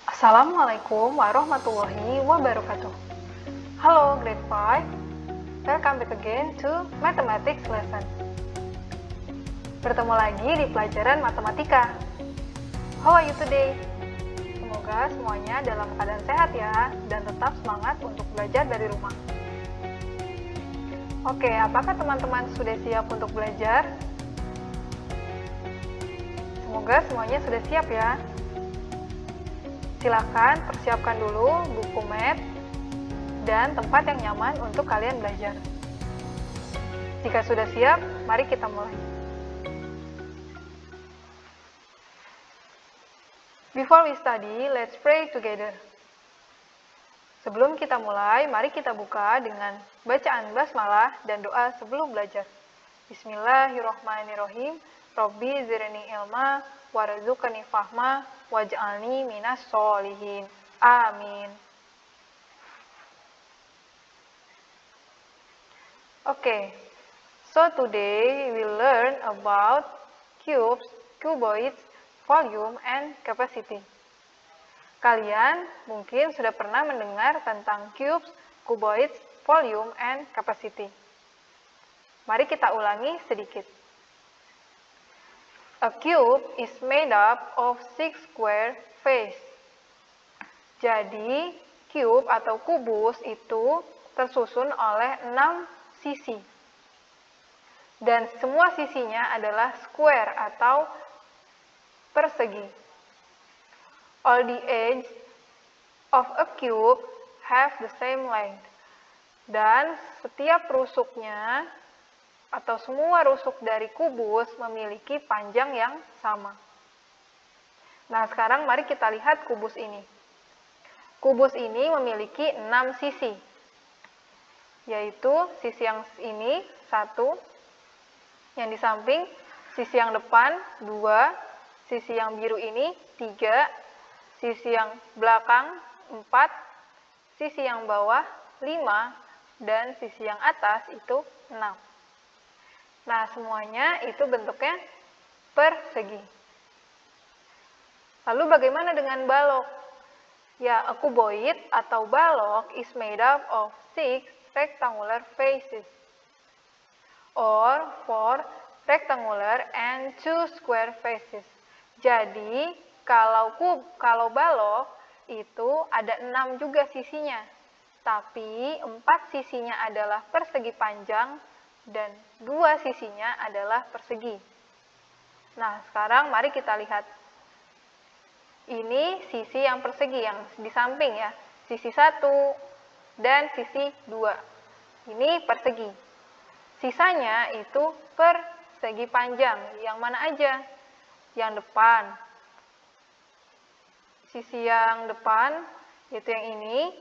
Assalamualaikum warahmatullahi wabarakatuh. Halo grade 5, welcome back again to mathematics lesson. Bertemu lagi di pelajaran matematika. How are you today? Semoga semuanya dalam keadaan sehat ya, dan tetap semangat untuk belajar dari rumah. Oke, apakah teman-teman sudah siap untuk belajar? Semoga semuanya sudah siap ya. Silakan persiapkan dulu buku math dan tempat yang nyaman untuk kalian belajar. Jika sudah siap, mari kita mulai. Before we study, let's pray together. Sebelum kita mulai, mari kita buka dengan bacaan basmalah dan doa sebelum belajar. Bismillahirrahmanirrahim. Robbi zirni ilma warzuqni fahma waj'alni minas sholihin. Amin. Okay, so today we will learn about cubes, cuboids, volume, and capacity. Kalian mungkin sudah pernah mendengar tentang cubes, cuboids, volume, and capacity. Mari kita ulangi sedikit. A cube is made up of 6 square faces. Jadi, cube atau kubus itu tersusun oleh 6 sisi. Dan semua sisinya adalah square atau persegi. All the edges of a cube have the same length. Dan setiap rusuknya atau semua rusuk dari kubus memiliki panjang yang sama. Nah, sekarang mari kita lihat kubus ini. Kubus ini memiliki 6 sisi, yaitu sisi yang ini 1, yang di samping, sisi yang depan 2, sisi yang biru ini 3, sisi yang belakang 4, sisi yang bawah 5, dan sisi yang atas itu 6. Nah, semuanya itu bentuknya persegi. Lalu bagaimana dengan balok? Ya, a cuboid atau balok is made up of 6 rectangular faces, or 4 rectangular and 2 square faces. Jadi, kalau balok itu ada 6 juga sisinya, tapi 4 sisinya adalah persegi panjang dan 2 sisinya adalah persegi. Nah, sekarang mari kita lihat. Ini sisi yang persegi, yang di samping ya. Sisi 1 dan sisi 2. Ini persegi. Sisanya itu persegi panjang. Yang mana aja? Yang depan. Sisi yang depan, yaitu yang ini.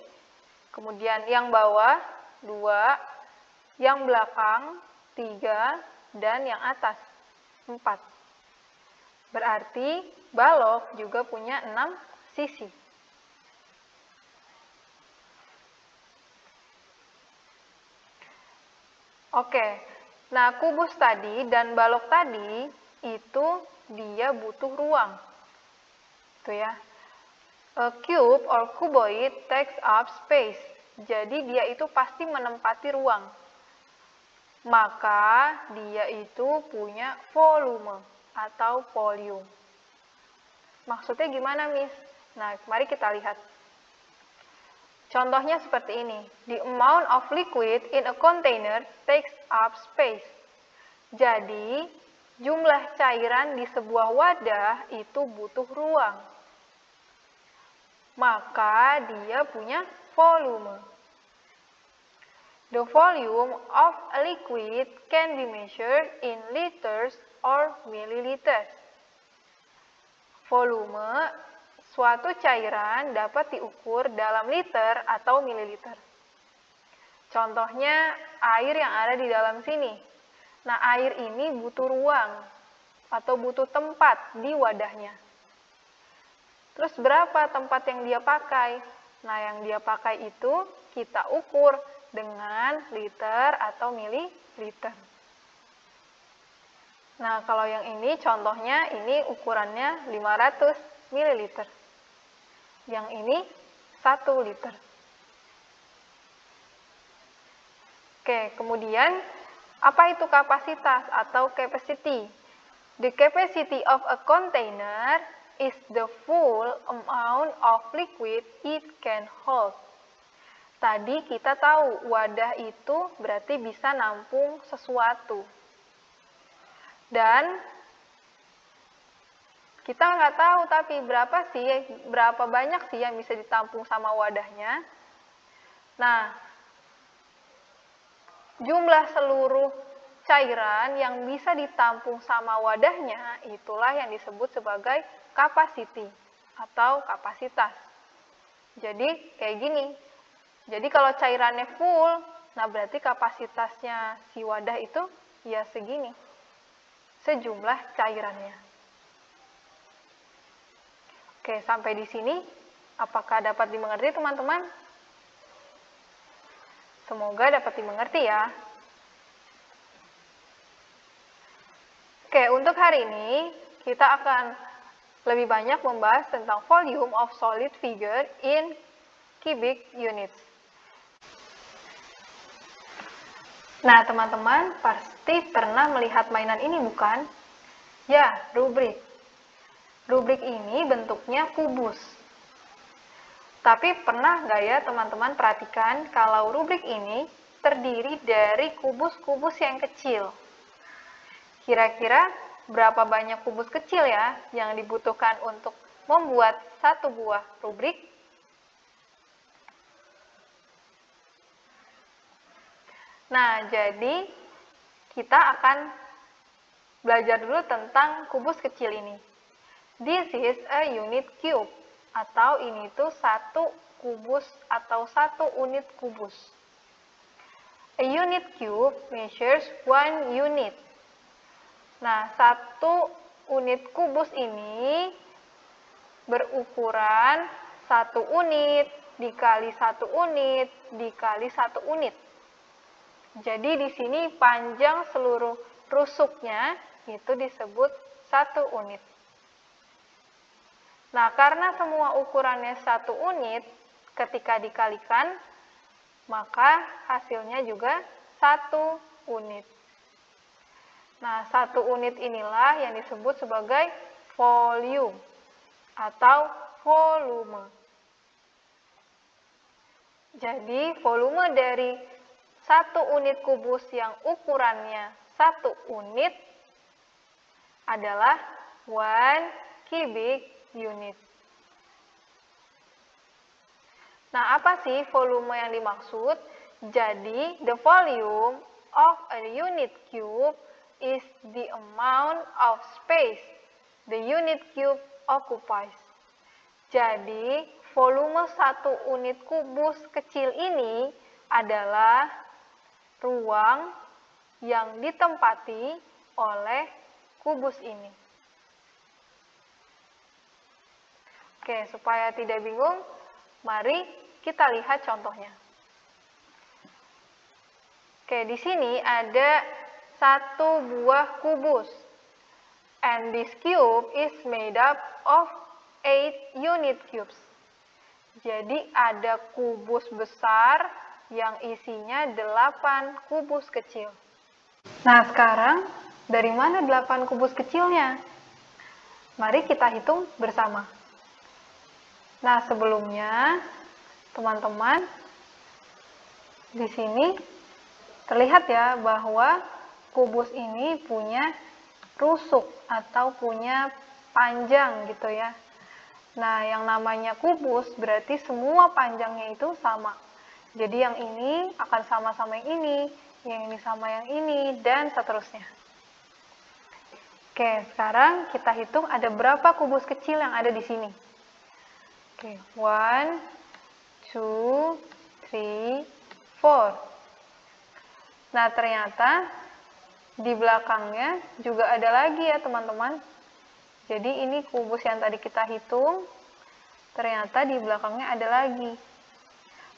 Kemudian yang bawah, 2. Yang belakang 3 dan yang atas 4. Berarti balok juga punya 6 sisi. Oke, nah kubus tadi dan balok tadi itu dia butuh ruang. Tuh ya. A cube or cuboid takes up space. Jadi dia itu pasti menempati ruang. Maka dia itu punya volume atau volume. Maksudnya gimana, Miss? Nah, mari kita lihat. Contohnya seperti ini. The amount of liquid in a container takes up space. Jadi, jumlah cairan di sebuah wadah itu butuh ruang. Maka dia punya volume. The volume of a liquid can be measured in liters or milliliters. Volume suatu cairan dapat diukur dalam liter atau mililiter. Contohnya air yang ada di dalam sini. Nah, air ini butuh ruang atau butuh tempat di wadahnya. Terus berapa tempat yang dia pakai? Nah, yang dia pakai itu kita ukur dengan liter atau mililiter. Nah, kalau yang ini contohnya ini ukurannya 500 ml. Yang ini 1 liter. Oke, kemudian apa itu kapasitas atau capacity? The capacity of a container is the full amount of liquid it can hold. Tadi kita tahu wadah itu berarti bisa nampung sesuatu. Dan kita nggak tahu tapi berapa banyak sih yang bisa ditampung sama wadahnya. Nah, jumlah seluruh cairan yang bisa ditampung sama wadahnya itulah yang disebut sebagai capacity atau kapasitas. Jadi kayak gini. Jadi kalau cairannya full, nah berarti kapasitasnya si wadah itu ya segini. Sejumlah cairannya. Oke, sampai di sini apakah dapat dimengerti teman-teman? Semoga dapat dimengerti ya. Oke, untuk hari ini kita akan lebih banyak membahas tentang volume of solid figure in cubic units. Nah, teman-teman pasti pernah melihat mainan ini bukan? Ya, rubrik. Rubrik ini bentuknya kubus. Tapi pernah nggak ya teman-teman perhatikan kalau rubrik ini terdiri dari kubus-kubus yang kecil? Kira-kira berapa banyak kubus kecil ya yang dibutuhkan untuk membuat satu buah rubrik? Nah, jadi kita akan belajar dulu tentang kubus kecil ini. This is a unit cube, atau ini tuh satu kubus atau satu unit kubus. A unit cube measures 1 unit. Nah, satu unit kubus ini berukuran 1 unit dikali 1 unit dikali 1 unit. Jadi di sini panjang seluruh rusuknya itu disebut 1 unit. Nah, karena semua ukurannya 1 unit, ketika dikalikan, maka hasilnya juga 1 unit. Nah, 1 unit inilah yang disebut sebagai volume atau volume. Jadi, volume dari 1 unit kubus yang ukurannya 1 unit adalah 1 cubic unit. Nah, apa sih volume yang dimaksud? Jadi, the volume of a unit cube is the amount of space the unit cube occupies. Jadi, volume 1 unit kubus kecil ini adalah ruang yang ditempati oleh kubus ini. Oke, supaya tidak bingung, mari kita lihat contohnya. Oke, di sini ada 1 buah kubus. And this cube is made up of 8 unit cubes. Jadi ada kubus besar yang isinya 8 kubus kecil. Nah, sekarang dari mana 8 kubus kecilnya? Mari kita hitung bersama. Nah, sebelumnya teman-teman di sini terlihat ya bahwa kubus ini punya rusuk atau punya panjang gitu ya. Nah, yang namanya kubus berarti semua panjangnya itu sama. Jadi yang ini akan sama sama yang ini sama yang ini, dan seterusnya. Oke, sekarang kita hitung ada berapa kubus kecil yang ada di sini. Oke, 1, 2, 3, 4. Nah, ternyata di belakangnya juga ada lagi ya teman-teman. Jadi ini kubus yang tadi kita hitung, ternyata di belakangnya ada lagi.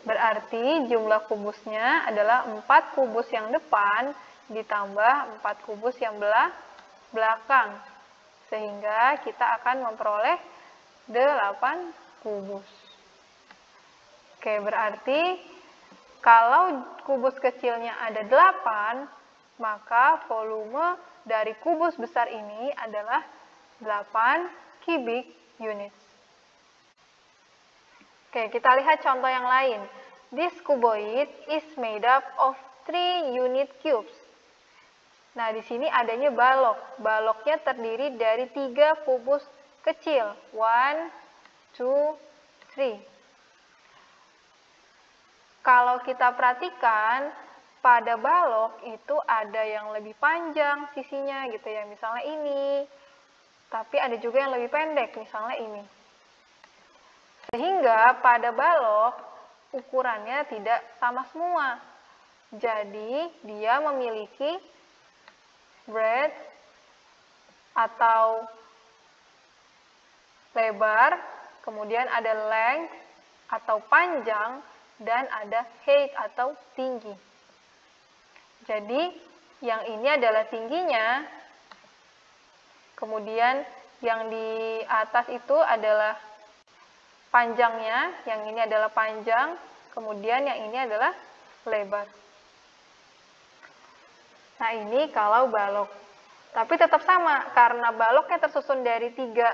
Berarti jumlah kubusnya adalah 4 kubus yang depan ditambah 4 kubus yang belakang. Sehingga kita akan memperoleh 8 kubus. Oke, berarti kalau kubus kecilnya ada 8, maka volume dari kubus besar ini adalah 8 cubic units. Oke, kita lihat contoh yang lain. This cuboid is made up of 3 unit cubes. Nah, di sini adanya balok. Baloknya terdiri dari 3 kubus kecil. 1, 2, 3. Kalau kita perhatikan, pada balok itu ada yang lebih panjang sisinya gitu ya. Misalnya ini. Tapi ada juga yang lebih pendek, misalnya ini. Sehingga pada balok ukurannya tidak sama semua. Jadi, dia memiliki breadth atau lebar, kemudian ada length atau panjang, dan ada height atau tinggi. Jadi, yang ini adalah tingginya, kemudian yang di atas itu adalah panjangnya, yang ini adalah panjang, kemudian yang ini adalah lebar. Nah, ini kalau balok. Tapi tetap sama, karena baloknya tersusun dari 3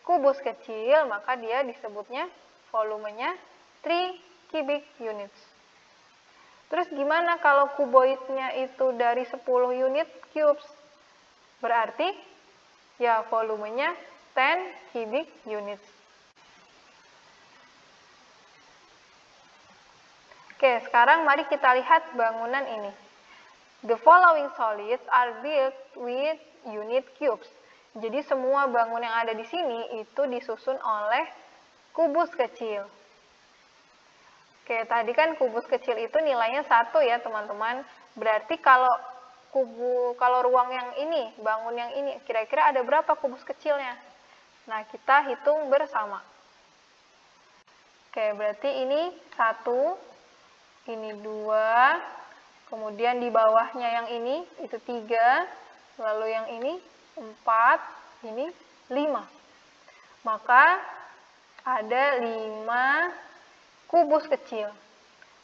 kubus kecil, maka dia disebutnya volumenya 3 cubic units. Terus gimana kalau kuboidnya itu dari 10 unit cubes? Berarti ya volumenya 10 cubic units. Oke, sekarang mari kita lihat bangunan ini. The following solids are built with unit cubes. Jadi semua bangunan yang ada di sini itu disusun oleh kubus kecil. Oke, tadi kan kubus kecil itu nilainya 1 ya, teman-teman. Berarti kalau ruang yang ini, bangun yang ini, kira-kira ada berapa kubus kecilnya? Nah, kita hitung bersama. Oke, berarti ini 1, ini 2, kemudian di bawahnya yang ini itu 3, lalu yang ini 4, ini 5. Maka ada 5 kubus kecil.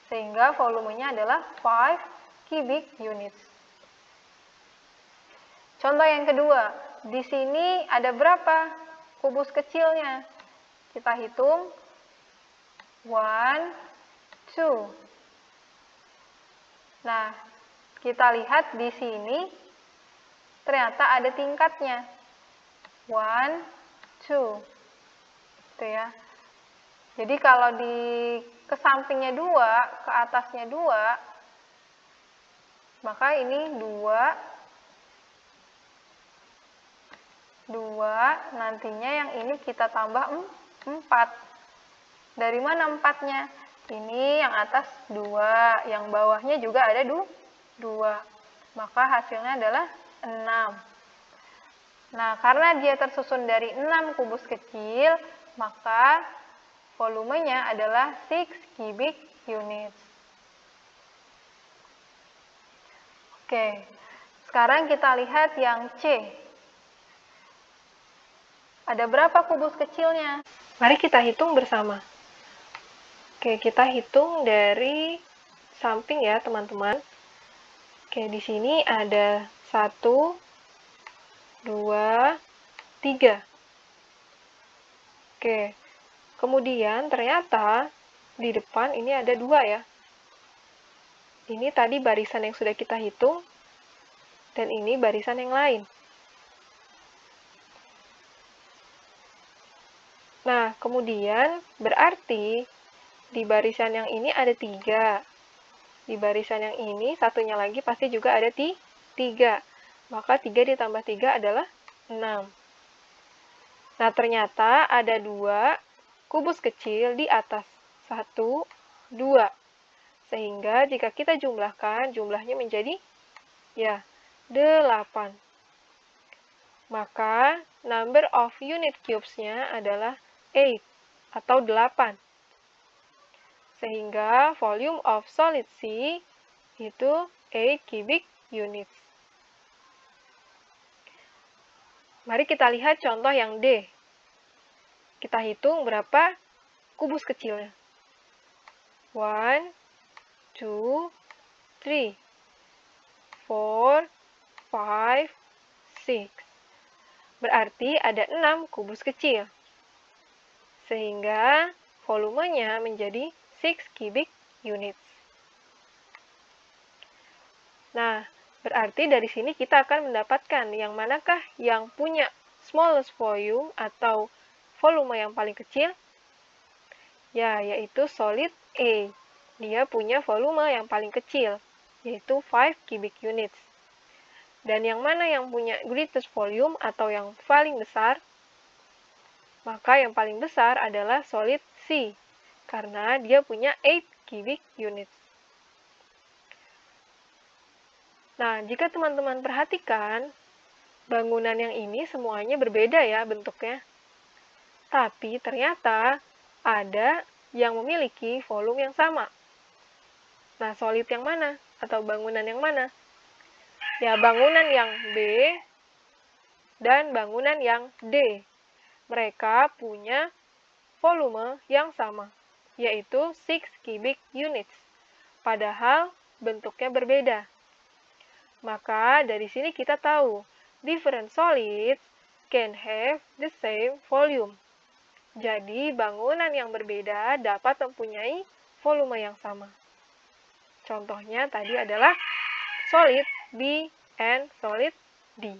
Sehingga volumenya adalah 5 cubic units. Contoh yang kedua, di sini ada berapa kubus kecilnya? Kita hitung 1, 2. Nah, kita lihat di sini ternyata ada tingkatnya. 1, 2. Gitu ya. Jadi kalau di ke sampingnya 2, ke atasnya 2, maka ini 2, nantinya yang ini kita tambah 4. Dari mana 4-nya? Ini yang atas 2, yang bawahnya juga ada 2. Maka hasilnya adalah 6. Nah, karena dia tersusun dari 6 kubus kecil, maka volumenya adalah 6 cubic units. Oke, sekarang kita lihat yang C. Ada berapa kubus kecilnya? Mari kita hitung bersama. Oke, kita hitung dari samping ya, teman-teman. Oke, di sini ada 1, 2, 3. Oke, kemudian ternyata di depan ini ada 2 ya. Ini tadi barisan yang sudah kita hitung, dan ini barisan yang lain. Nah, kemudian berarti di barisan yang ini ada 3. Di barisan yang ini, satunya lagi pasti juga ada 3. Maka 3 ditambah 3 adalah 6. Nah, ternyata ada 2 kubus kecil di atas. 1, 2. Sehingga jika kita jumlahkan, jumlahnya menjadi ya 8. Maka number of unit cubes-nya adalah 8 atau 8. Sehingga volume of solid C itu 8 cubic units. Mari kita lihat contoh yang D. Kita hitung berapa kubus kecilnya. 1, 2, 3, 4, 5, 6. Berarti ada 6 kubus kecil. Sehingga volumenya menjadi 6 cubic units. Nah, berarti dari sini kita akan mendapatkan yang manakah yang punya smallest volume atau volume yang paling kecil? Ya, yaitu solid A. Dia punya volume yang paling kecil, yaitu 5 cubic units. Dan yang mana yang punya greatest volume atau yang paling besar? Maka yang paling besar adalah solid C, karena dia punya 8 cubic units. Nah, jika teman-teman perhatikan, bangunan yang ini semuanya berbeda ya bentuknya. Tapi ternyata ada yang memiliki volume yang sama. Nah, solid yang mana? Atau bangunan yang mana? Ya, bangunan yang B dan bangunan yang D. Mereka punya volume yang sama, yaitu 6 cubic units. Padahal bentuknya berbeda. Maka dari sini kita tahu, different solids can have the same volume. Jadi, bangunan yang berbeda dapat mempunyai volume yang sama. Contohnya tadi adalah solid B and solid D.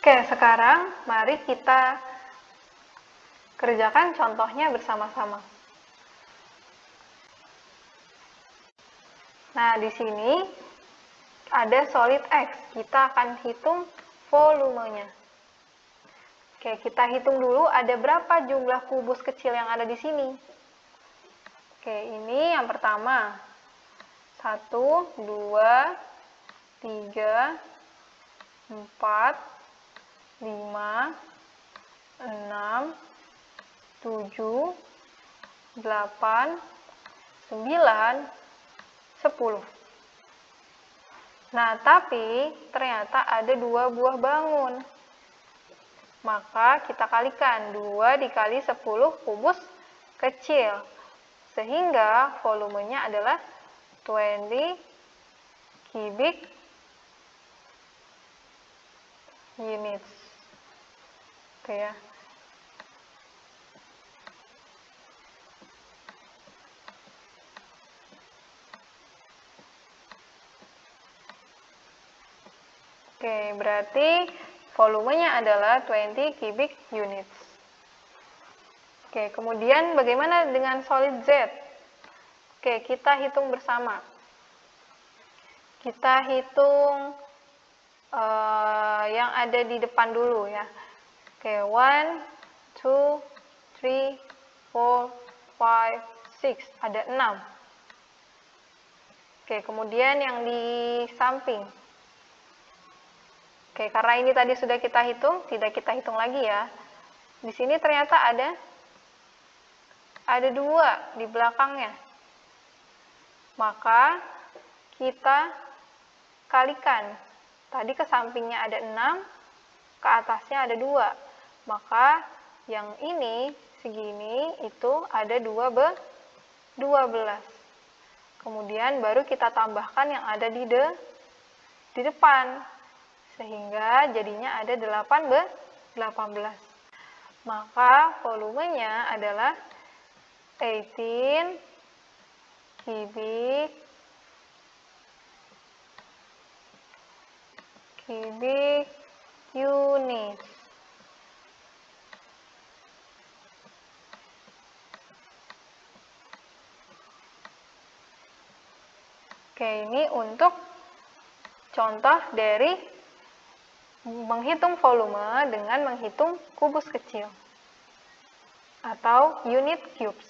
Oke, sekarang mari kita kerjakan contohnya bersama-sama. Nah, di sini ada solid X. Kita akan hitung volumenya. Oke, kita hitung dulu ada berapa jumlah kubus kecil yang ada di sini. Oke, ini yang pertama. 1, 2, 3, 4, 5, 6, 7, 8, 9, 10. Nah, tapi ternyata ada 2 buah bangun. Maka kita kalikan 2 dikali 10 kubus kecil. Sehingga volumenya adalah 20 cubic units. Oke ya. Oke, berarti volumenya adalah 20 cubic units. Oke, kemudian bagaimana dengan solid Z? Oke, kita hitung bersama. Kita hitung yang ada di depan dulu ya. Oke, 1, 2, 3, 4, 5, 6. Ada 6. Oke, kemudian yang di samping. Oke, karena ini tadi sudah kita hitung, tidak kita hitung lagi ya. Di sini ternyata ada 2 di belakangnya. Maka kita kalikan. Tadi ke sampingnya ada 6, ke atasnya ada 2. Maka yang ini segini itu ada 12. Kemudian baru kita tambahkan yang ada di depan. Sehingga jadinya ada 18. Maka volumenya adalah 18 cubic units. Oke, ini untuk contoh dari menghitung volume dengan menghitung kubus kecil atau unit cubes.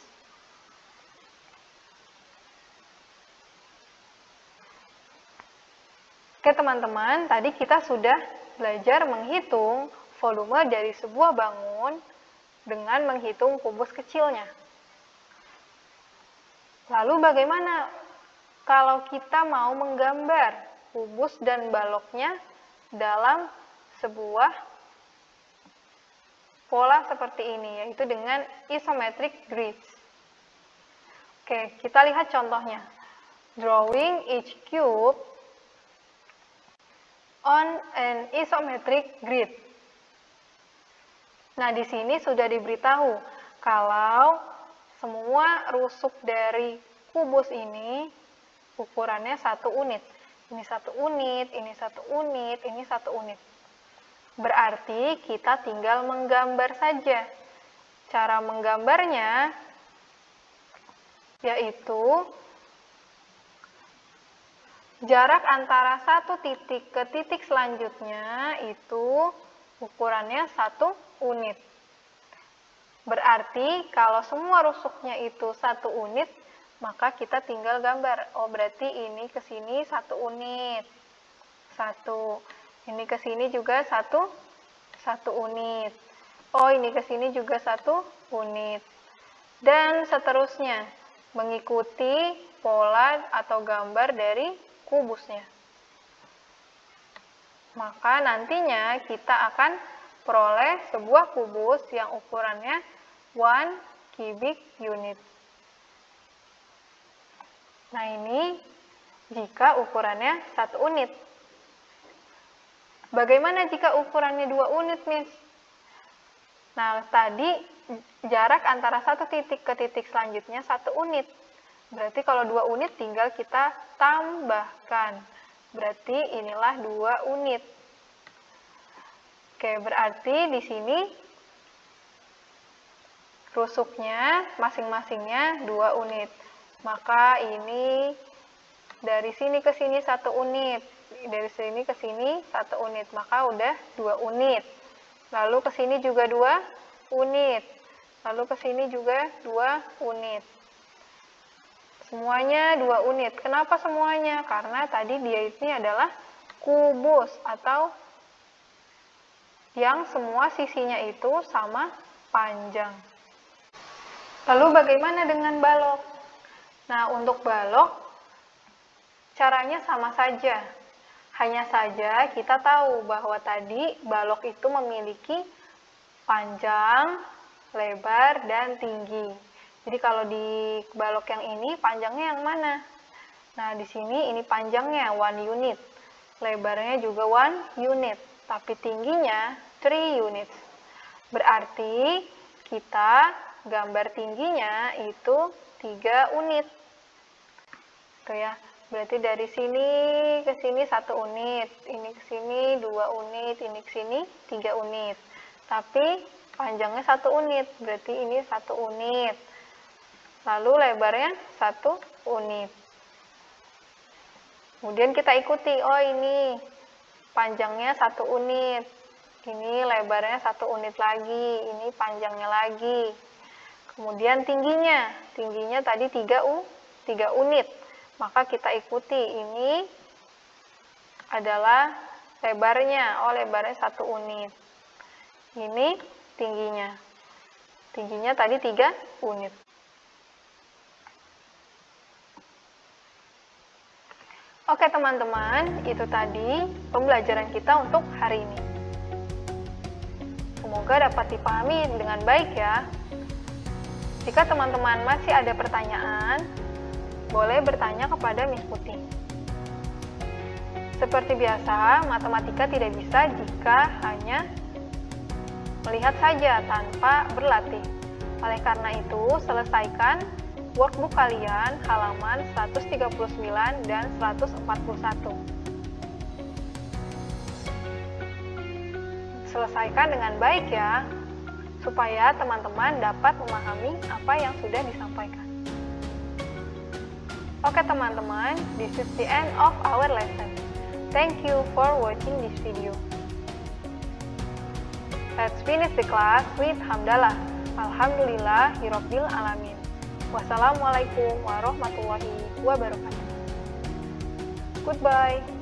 Oke teman-teman, tadi kita sudah belajar menghitung volume dari sebuah bangun dengan menghitung kubus kecilnya. Lalu bagaimana kalau kita mau menggambar kubus dan baloknya dalam sebuah pola seperti ini, yaitu dengan isometric grids. Oke, kita lihat contohnya. Drawing each cube on an isometric grid. Nah, di sini sudah diberitahu kalau semua rusuk dari kubus ini ukurannya 1 unit. Ini 1 unit, ini 1 unit, ini 1 unit. Berarti kita tinggal menggambar saja. Cara menggambarnya yaitu jarak antara satu titik ke titik selanjutnya itu ukurannya 1 unit. Berarti kalau semua rusuknya itu 1 unit, maka kita tinggal gambar. Oh, berarti ini ke sini 1 unit. 1. Ini ke sini juga 1 unit. Oh, ini ke sini juga 1 unit. Dan seterusnya, mengikuti pola atau gambar dari kubusnya. Maka nantinya kita akan peroleh sebuah kubus yang ukurannya 1 cubic unit. Nah, ini jika ukurannya 1 unit. Bagaimana jika ukurannya 2 unit, Miss? Nah, tadi jarak antara satu titik ke titik selanjutnya 1 unit. Berarti kalau 2 unit tinggal kita tambahkan. Berarti inilah 2 unit. Oke, berarti di sini rusuknya masing-masingnya 2 unit. Maka ini dari sini ke sini 1 unit. Dari sini ke sini 1 unit. Maka udah 2 unit. Lalu ke sini juga 2 unit. Lalu ke sini juga 2 unit. Semuanya 2 unit. Kenapa semuanya? Karena tadi dia ini adalah kubus atau yang semua sisinya itu sama panjang. Lalu bagaimana dengan balok? Nah, untuk balok caranya sama saja. Hanya saja kita tahu bahwa tadi balok itu memiliki panjang, lebar, dan tinggi. Jadi kalau di balok yang ini panjangnya yang mana? Nah, di sini ini panjangnya 1 unit. Lebarnya juga 1 unit, tapi tingginya 3 units. Berarti kita gambar tingginya itu 3 unit. Tuh ya. Berarti dari sini ke sini 1 unit, ini ke sini 2 unit, ini ke sini 3 unit. Tapi panjangnya 1 unit, berarti ini 1 unit. Lalu lebarnya 1 unit. Kemudian kita ikuti, oh ini panjangnya 1 unit. Ini lebarnya 1 unit lagi, ini panjangnya lagi. Kemudian tingginya tadi 3 unit. Maka kita ikuti, ini adalah lebarnya, oh lebarnya 1 unit. Ini tingginya tadi 3 unit. Oke teman-teman, itu tadi pembelajaran kita untuk hari ini. Semoga dapat dipahami dengan baik ya. Jika teman-teman masih ada pertanyaan, boleh bertanya kepada Miss Putih. Seperti biasa, matematika tidak bisa jika hanya melihat saja tanpa berlatih. Oleh karena itu, selesaikan workbook kalian halaman 139 dan 141. Selesaikan dengan baik ya, supaya teman-teman dapat memahami apa yang sudah disampaikan. Oke teman-teman, this is the end of our lesson. Thank you for watching this video. Let's finish the class with hamdalah. Alhamdulillahirabbil alamin. Wassalamualaikum warahmatullahi wabarakatuh. Goodbye.